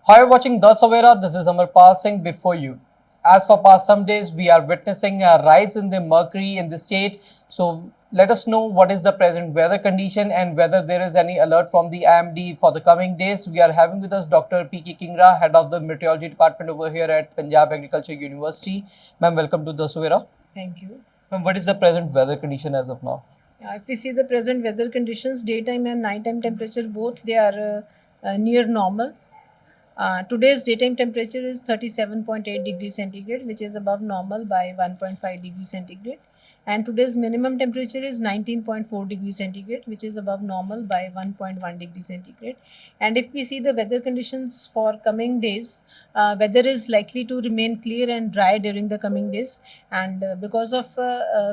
Hi, you're watching The Savera. This is Amarpal Singh before you. As for past some days, we are witnessing a rise in the mercury in the state. So let us know what is the present weather condition and whether there is any alert from the IMD for the coming days. We are having with us Dr. P.K. Kingra, head of the meteorology department over here at Punjab Agriculture University. Ma'am, welcome to The Savera. Thank you. Ma'am, what is the present weather condition as of now? If we see the present weather conditions, daytime and nighttime temperature both they are near normal. Today's daytime temperature is 37.8 degrees centigrade, which is above normal by 1.5 degrees centigrade. And today's minimum temperature is 19.4 degrees centigrade, which is above normal by 1.1 degree centigrade. And if we see the weather conditions for coming days, weather is likely to remain clear and dry during the coming days. And because of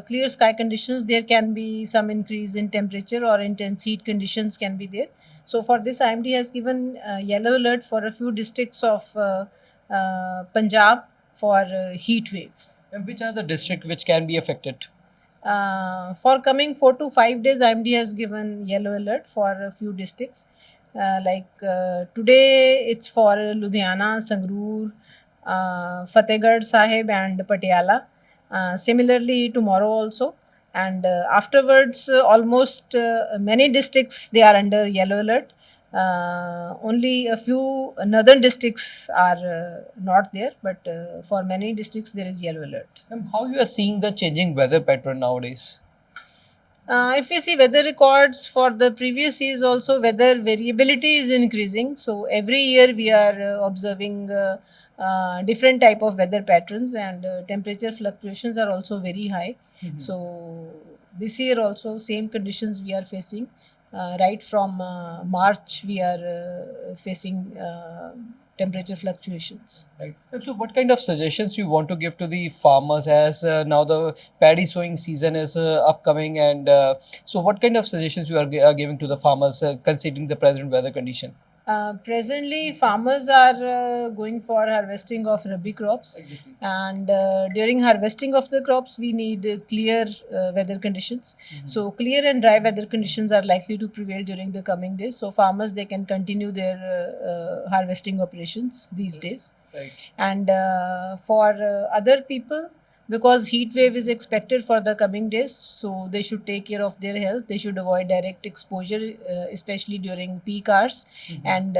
clear sky conditions, there can be some increase in temperature or intense heat conditions can be there. So for this, IMD has given yellow alert for a few districts of Punjab for heat wave. And which are the districts which can be affected? For coming 4 to 5 days, IMD has given yellow alert for a few districts. Today, it's for Ludhiana, Sangrur, Fatehgarh Sahib, and Patiala. Similarly, tomorrow also. And afterwards, almost many districts they are under yellow alert. Only a few northern districts are not there, but for many districts there is yellow alert. Ma'am, how you are seeing the changing weather pattern nowadays? If we see weather records for the previous years, also weather variability is increasing. So every year we are observing different type of weather patterns, and temperature fluctuations are also very high. So this year also same conditions we are facing. Right from March we are facing temperature fluctuations. Right. So, what kind of suggestions you want to give to the farmers as now the paddy sowing season is upcoming, and so what kind of suggestions you are giving to the farmers considering the present weather condition? Presently, farmers are going for harvesting of rabi crops, Exactly. and during harvesting of the crops, we need clear weather conditions. So, clear and dry weather conditions are likely to prevail during the coming days. So, farmers they can continue their harvesting operations these days. Right. And for other people, because heat wave is expected for the coming days, so they should take care of their health. They should avoid direct exposure, especially during peak hours. And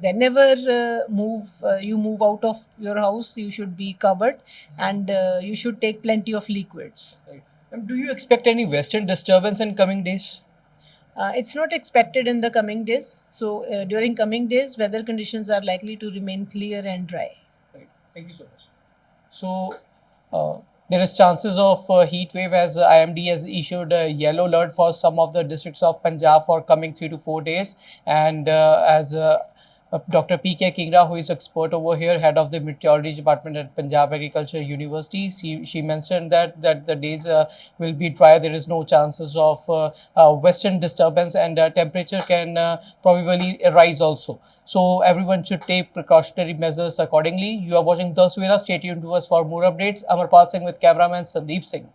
whenever you move out of your house, you should be covered, and you should take plenty of liquids. Right. Do you expect any western disturbance in coming days? It's not expected in the coming days. So during coming days, weather conditions are likely to remain clear and dry. Right. Thank you so much. So, there is chances of heat wave as IMD has issued a yellow alert for some of the districts of Punjab for coming 3 to 4 days. And as Dr. P.K. Kingra, who is expert over here, head of the meteorology department at Punjab Agriculture University, she mentioned that the days will be dry. There is no chances of western disturbance, and temperature can probably rise also. So everyone should take precautionary measures accordingly. You are watching The Savera. Stay tuned to us for more updates. Amarpal Singh with cameraman Sandeep Singh.